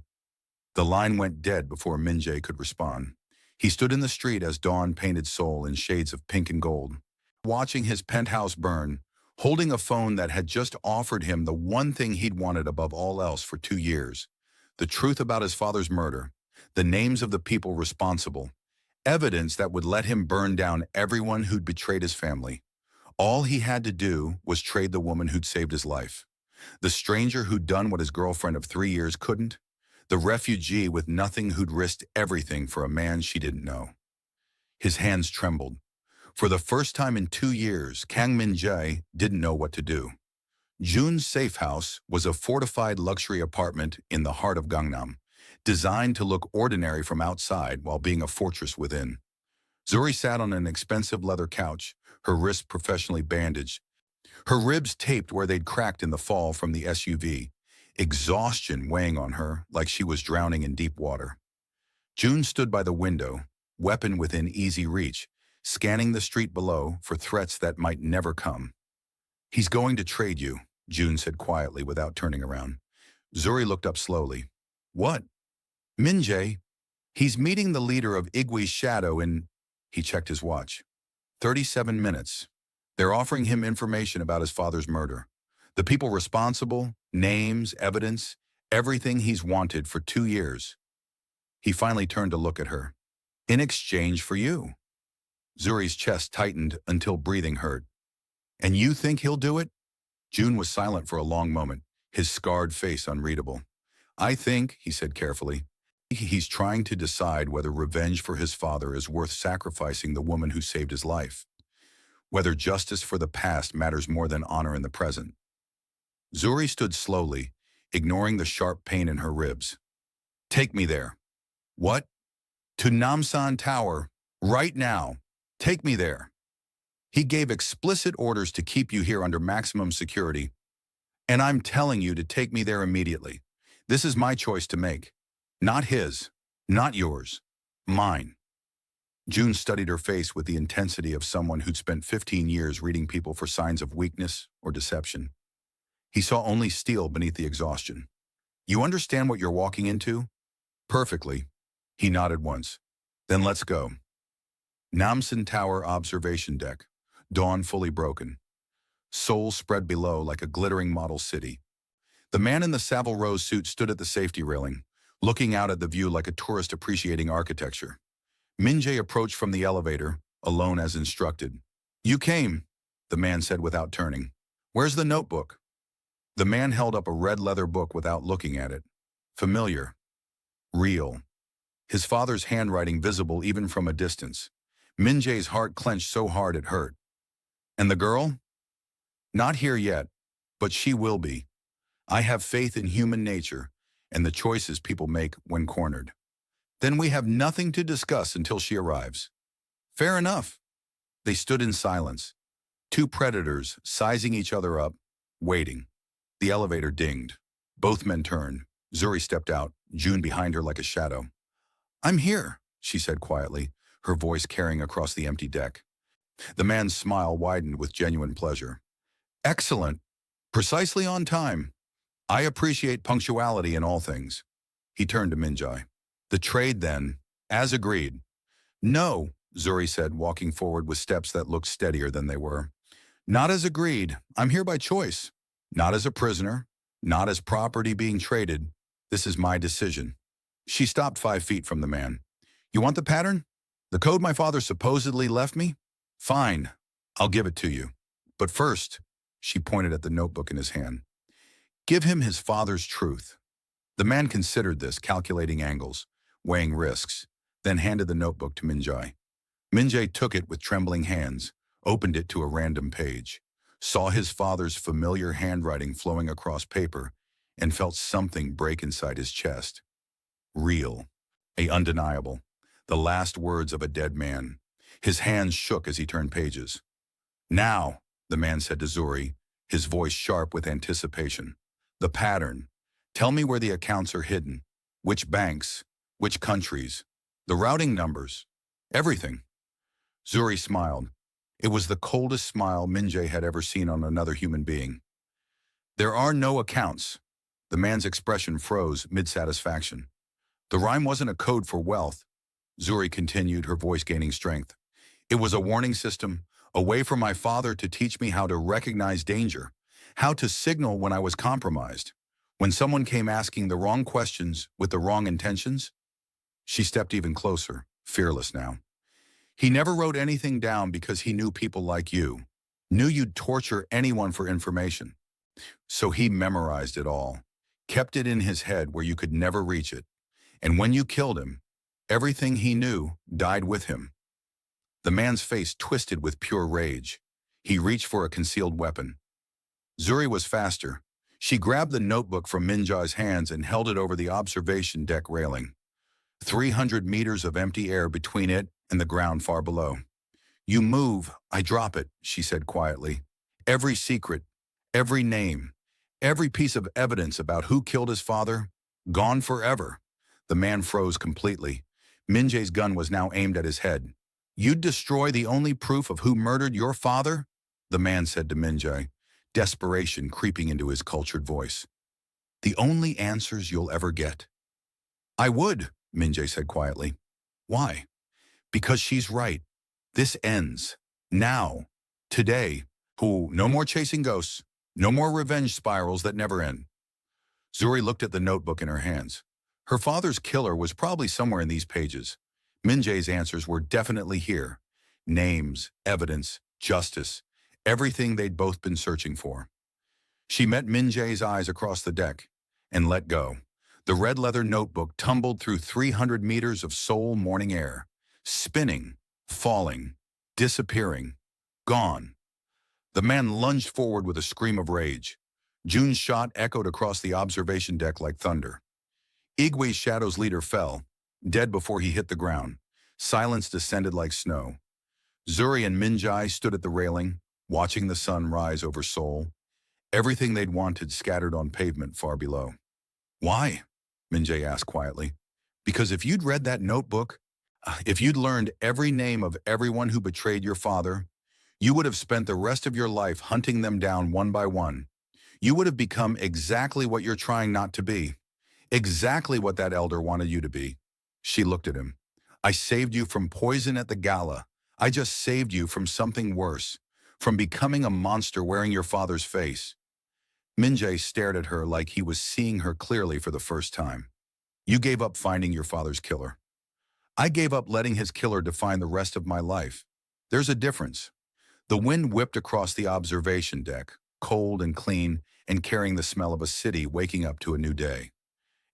The line went dead before Minjay could respond. He stood in the street as dawn painted Seoul in shades of pink and gold, watching his penthouse burn, holding a phone that had just offered him the one thing he'd wanted above all else for 2 years. The truth about his father's murder, the names of the people responsible, evidence that would let him burn down everyone who'd betrayed his family. All he had to do was trade the woman who'd saved his life. The stranger who'd done what his girlfriend of 3 years couldn't. The refugee with nothing who'd risked everything for a man she didn't know. His hands trembled. For the first time in 2 years, Kang Min-Jae didn't know what to do. Jun's safe house was a fortified luxury apartment in the heart of Gangnam, designed to look ordinary from outside while being a fortress within. Zuri sat on an expensive leather couch, her wrists professionally bandaged, her ribs taped where they'd cracked in the fall from the SUV, exhaustion weighing on her like she was drowning in deep water. Jun stood by the window, weapon within easy reach, scanning the street below for threats that might never come. "He's going to trade you," Jun said quietly without turning around. Zuri looked up slowly. "What?" "Min-Jae. He's meeting the leader of Igwe's shadow in—" He checked his watch. 37 minutes. They're offering him information about his father's murder. The people responsible, names, evidence, everything he's wanted for 2 years. He finally turned to look at her. "In exchange for you." Zuri's chest tightened until breathing hurt. "And you think he'll do it?" Jun was silent for a long moment, his scarred face unreadable. "I think," he said carefully, "he's trying to decide whether revenge for his father is worth sacrificing the woman who saved his life. Whether justice for the past matters more than honor in the present." Zuri stood slowly, ignoring the sharp pain in her ribs. "Take me there." "What?" "To Namsan Tower, right now. Take me there. He gave explicit orders to keep you here under maximum security, and I'm telling you to take me there immediately. This is my choice to make. Not his, not yours, mine." Jun studied her face with the intensity of someone who'd spent 15 years reading people for signs of weakness or deception. He saw only steel beneath the exhaustion. "You understand what you're walking into?" "Perfectly." He nodded once. "Then let's go." Namsan Tower observation deck, dawn fully broken. Seoul spread below like a glittering model city. The man in the Savile Row suit stood at the safety railing, looking out at the view like a tourist appreciating architecture. Minjay approached from the elevator, alone as instructed. "You came," the man said without turning. "Where's the notebook?" The man held up a red leather book without looking at it. Familiar. Real. His father's handwriting visible even from a distance. Min-Jae's heart clenched so hard it hurt. "And the girl?" "Not here yet, but she will be. I have faith in human nature and the choices people make when cornered. Then we have nothing to discuss until she arrives." "Fair enough." They stood in silence, two predators sizing each other up, waiting. The elevator dinged. Both men turned. Zuri stepped out, Jun behind her like a shadow. "I'm here," she said quietly, her voice carrying across the empty deck. The man's smile widened with genuine pleasure. "Excellent. Precisely on time. I appreciate punctuality in all things." He turned to Minjay. "The trade, then, as agreed." "No," Zuri said, walking forward with steps that looked steadier than they were. "Not as agreed. I'm here by choice. Not as a prisoner. Not as property being traded. This is my decision." She stopped 5 feet from the man. "You want the pattern? The code my father supposedly left me? Fine. I'll give it to you. But first," she pointed at the notebook in his hand, "give him his father's truth." The man considered this, calculating angles, weighing risks, then handed the notebook to Minjay. Minjay took it with trembling hands, opened it to a random page, saw his father's familiar handwriting flowing across paper, and felt something break inside his chest. Real. Undeniable. The last words of a dead man. His hands shook as he turned pages. "Now," the man said to Zuri, his voice sharp with anticipation. "The pattern. Tell me where the accounts are hidden. Which banks, which countries, the routing numbers, everything." Zuri smiled. It was the coldest smile Minjay had ever seen on another human being. There are no accounts. The man's expression froze mid-satisfaction. The rhyme wasn't a code for wealth, Zuri continued, her voice gaining strength. It was a warning system, a way for my father to teach me how to recognize danger, how to signal when I was compromised. When someone came asking the wrong questions with the wrong intentions, she stepped even closer, fearless now. He never wrote anything down because he knew people like you, knew you'd torture anyone for information. So he memorized it all, kept it in his head where you could never reach it. And when you killed him, everything he knew died with him. The man's face twisted with pure rage. He reached for a concealed weapon. Zuri was faster. She grabbed the notebook from Min-Jae's hands and held it over the observation deck railing. 300 meters of empty air between it and the ground far below. You move, I drop it, she said quietly. Every secret, every name, every piece of evidence about who killed his father, gone forever. The man froze completely. Min-Jae's gun was now aimed at his head. You'd destroy the only proof of who murdered your father? The man said to Min-Jae, desperation creeping into his cultured voice. The only answers you'll ever get. I would, Min-Jae said quietly. Why? Because she's right. This ends. Now. Today. No more chasing ghosts. No more revenge spirals that never end. Zuri looked at the notebook in her hands. Her father's killer was probably somewhere in these pages. Min-Jae's answers were definitely here. Names, evidence, justice, everything they'd both been searching for. She met Min-Jae's eyes across the deck and let go. The red leather notebook tumbled through 300 meters of Seoul morning air, spinning, falling, disappearing, gone. The man lunged forward with a scream of rage. Jun's shot echoed across the observation deck like thunder. Igwe's Shadow's leader fell, dead before he hit the ground. Silence descended like snow. Zuri and Minjay stood at the railing, watching the sun rise over Seoul. Everything they'd wanted scattered on pavement far below. Why? Min-Jae asked quietly. Because if you'd read that notebook, if you'd learned every name of everyone who betrayed your father, you would have spent the rest of your life hunting them down one by one. You would have become exactly what you're trying not to be. Exactly what that elder wanted you to be. She looked at him. I saved you from poison at the gala. I just saved you from something worse, from becoming a monster wearing your father's face. Minjay stared at her like he was seeing her clearly for the first time. You gave up finding your father's killer. I gave up letting his killer define the rest of my life. There's a difference. The wind whipped across the observation deck, cold and clean, and carrying the smell of a city waking up to a new day.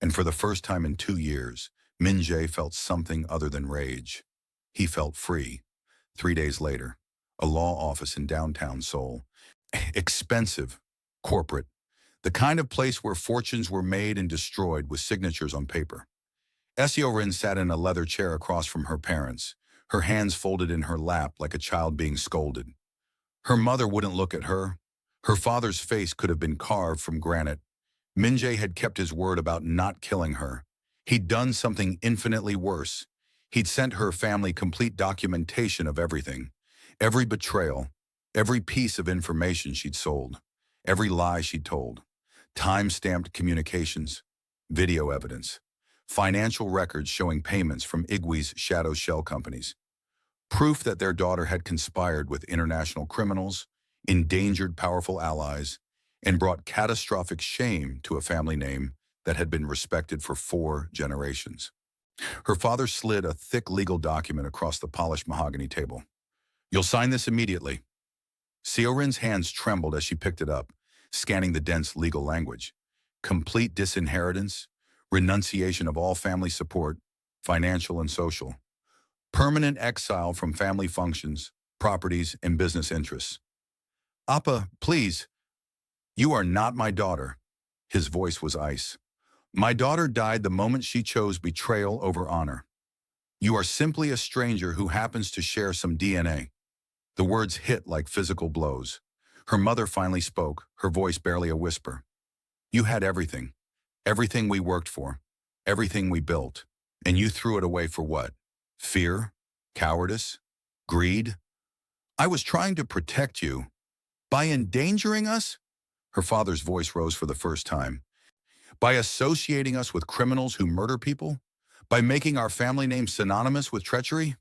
And for the first time in 2 years, Min-Jae felt something other than rage. He felt free. 3 days later, a law office in downtown Seoul. Expensive, corporate, the kind of place where fortunes were made and destroyed with signatures on paper. Seoul sat in a leather chair across from her parents, her hands folded in her lap like a child being scolded. Her mother wouldn't look at her. Her father's face could have been carved from granite. Minjay had kept his word about not killing her. He'd done something infinitely worse. He'd sent her family complete documentation of everything. Every betrayal, every piece of information she'd sold, every lie she'd told. Time-stamped communications, video evidence, financial records showing payments from Igwe's shadow shell companies. Proof that their daughter had conspired with international criminals, endangered powerful allies, and brought catastrophic shame to a family name that had been respected for 4 generations. Her father slid a thick legal document across the polished mahogany table. You'll sign this immediately. Seorin's hands trembled as she picked it up, scanning the dense legal language. Complete disinheritance, renunciation of all family support, financial and social. Permanent exile from family functions, properties, and business interests. Appa, please. You are not my daughter. His voice was ice. My daughter died the moment she chose betrayal over honor. You are simply a stranger who happens to share some DNA. The words hit like physical blows. Her mother finally spoke, her voice barely a whisper. You had everything. Everything we worked for. Everything we built. And you threw it away for what? Fear? Cowardice? Greed? I was trying to protect you. By endangering us? Her father's voice rose for the first time. By associating us with criminals who murder people? By making our family name synonymous with treachery?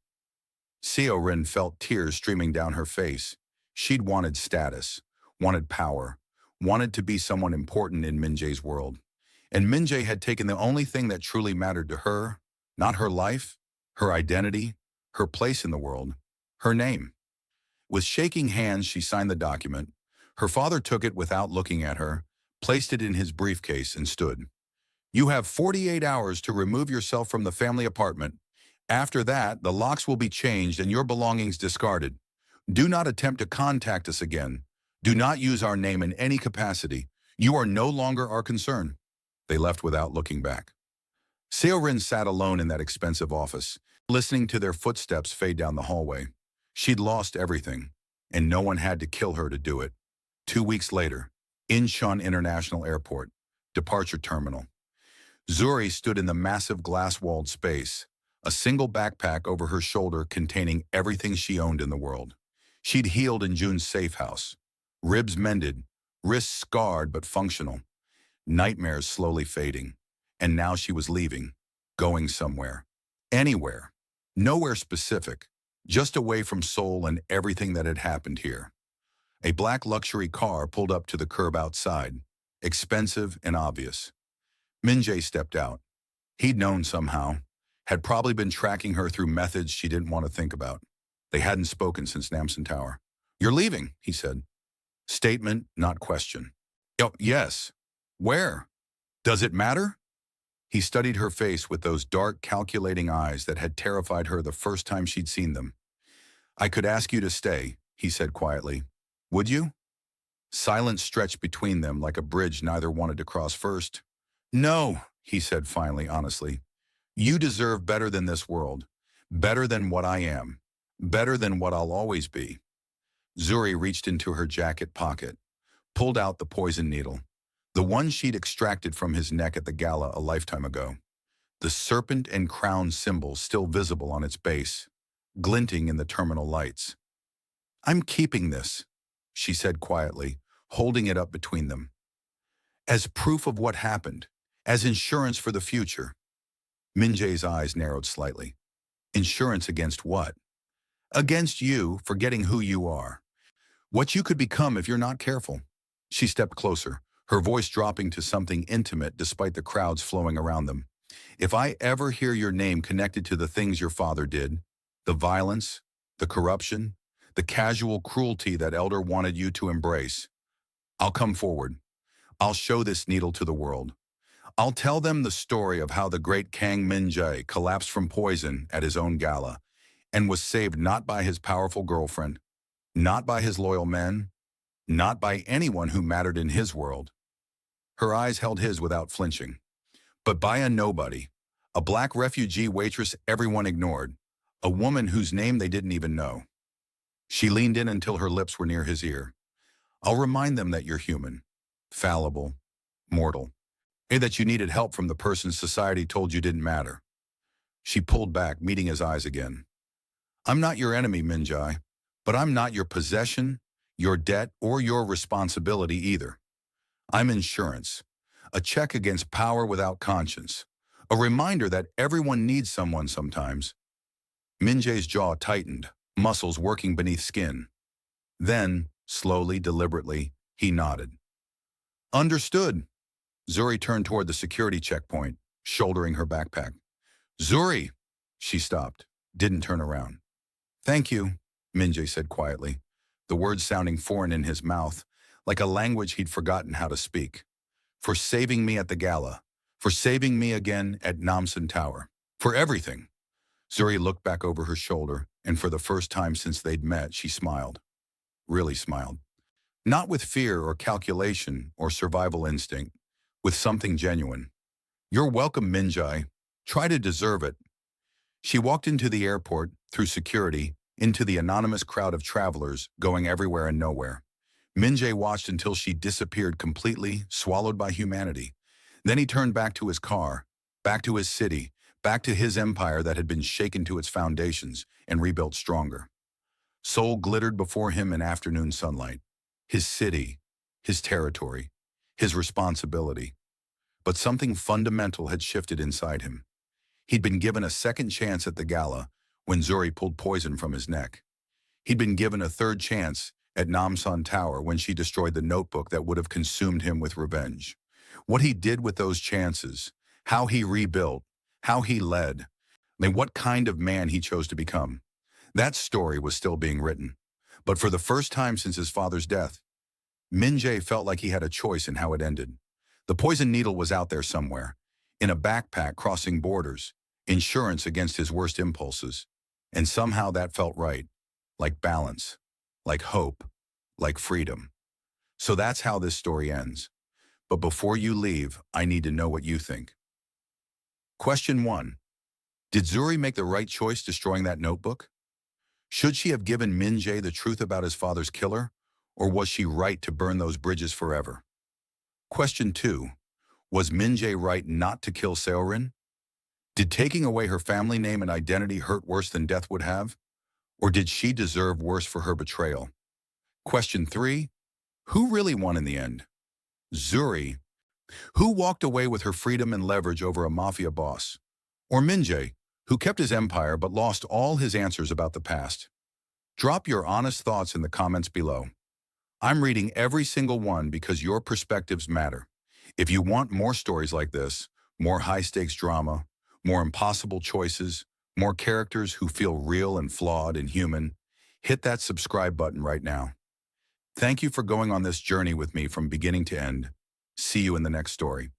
Seo-rin felt tears streaming down her face. She'd wanted status, wanted power, wanted to be someone important in Min-Jae's world. And Min-Jae had taken the only thing that truly mattered to her, not her life, her identity, her place in the world, her name. With shaking hands, she signed the document. Her father took it without looking at her, placed it in his briefcase, and stood. You have 48 hours to remove yourself from the family apartment. After that, the locks will be changed and your belongings discarded. Do not attempt to contact us again. Do not use our name in any capacity. You are no longer our concern. They left without looking back. Seo-rin sat alone in that expensive office, listening to their footsteps fade down the hallway. She'd lost everything, and no one had to kill her to do it. 2 weeks later, Incheon International Airport, departure terminal. Zuri stood in the massive glass-walled space, a single backpack over her shoulder containing everything she owned in the world. She'd healed in Jun's safe house. Ribs mended, wrists scarred but functional. Nightmares slowly fading. And now she was leaving, going somewhere. Anywhere. Nowhere specific. Just away from Seoul and everything that had happened here. A black luxury car pulled up to the curb outside. Expensive and obvious. Minjay stepped out. He'd known somehow. Had probably been tracking her through methods she didn't want to think about. They hadn't spoken since Namsan Tower. You're leaving, he said. Statement, not question. Oh, yes. Where? Does it matter? He studied her face with those dark, calculating eyes that had terrified her the first time she'd seen them. I could ask you to stay, he said quietly. Would you? Silence stretched between them like a bridge neither wanted to cross first. No, he said finally, honestly. You deserve better than this world. Better than what I am. Better than what I'll always be. Zuri reached into her jacket pocket, pulled out the poison needle. The one she'd extracted from his neck at the gala a lifetime ago. The serpent and crown symbol still visible on its base, glinting in the terminal lights. I'm keeping this, she said quietly, holding it up between them. As proof of what happened, as insurance for the future. Min-Jae's eyes narrowed slightly. Insurance against what? Against you forgetting who you are. What you could become if you're not careful. She stepped closer, her voice dropping to something intimate despite the crowds flowing around them. If I ever hear your name connected to the things your father did, the violence, the corruption, the casual cruelty that Elder wanted you to embrace, I'll come forward. I'll show this needle to the world. I'll tell them the story of how the great Kang Min-Jae collapsed from poison at his own gala and was saved not by his powerful girlfriend, not by his loyal men, not by anyone who mattered in his world. Her eyes held his without flinching, but by a nobody, a black refugee waitress everyone ignored, a woman whose name they didn't even know. She leaned in until her lips were near his ear. I'll remind them that you're human, fallible, mortal, and that you needed help from the person society told you didn't matter. She pulled back, meeting his eyes again. I'm not your enemy, Minjay, but I'm not your possession, your debt, or your responsibility either. I'm insurance, a check against power without conscience, a reminder that everyone needs someone sometimes. Minjay's jaw tightened, muscles working beneath skin. Then, slowly, deliberately, he nodded. Understood. Zuri turned toward the security checkpoint, shouldering her backpack. Zuri! She stopped, didn't turn around. Thank you, Minjay said quietly, the words sounding foreign in his mouth, like a language he'd forgotten how to speak. For saving me at the gala, for saving me again at Namsan Tower, for everything. Zuri looked back over her shoulder, and for the first time since they'd met, she smiled. Really smiled. Not with fear or calculation or survival instinct, with something genuine. You're welcome, Minjay. Try to deserve it. She walked into the airport, through security, into the anonymous crowd of travelers going everywhere and nowhere. Minjay watched until she disappeared completely, swallowed by humanity. Then he turned back to his car, back to his city, back to his empire that had been shaken to its foundations and rebuilt stronger. Seoul glittered before him in afternoon sunlight. His city, his territory, his responsibility. But something fundamental had shifted inside him. He'd been given a second chance at the gala when Zuri pulled poison from his neck. He'd been given a third chance at Namsan Tower when she destroyed the notebook that would have consumed him with revenge. What he did with those chances, how he rebuilt, how he led, and what kind of man he chose to become. That story was still being written. But for the first time since his father's death, Minjay felt like he had a choice in how it ended. The poison needle was out there somewhere, in a backpack crossing borders, insurance against his worst impulses. And somehow that felt right, like balance, like hope, like freedom. So that's how this story ends. But before you leave, I need to know what you think. Question 1. Did Zuri make the right choice destroying that notebook? Should she have given Min-Jae the truth about his father's killer, or was she right to burn those bridges forever? Question 2. Was Min-Jae right not to kill Seoul? Did taking away her family name and identity hurt worse than death would have? Or did she deserve worse for her betrayal? Question 3. Who really won in the end? Zuri, who walked away with her freedom and leverage over a mafia boss? Or Minjay, who kept his empire but lost all his answers about the past? Drop your honest thoughts in the comments below. I'm reading every single one because your perspectives matter. If you want more stories like this, more high-stakes drama, more impossible choices, more characters who feel real and flawed and human, hit that subscribe button right now. Thank you for going on this journey with me from beginning to end. See you in the next story.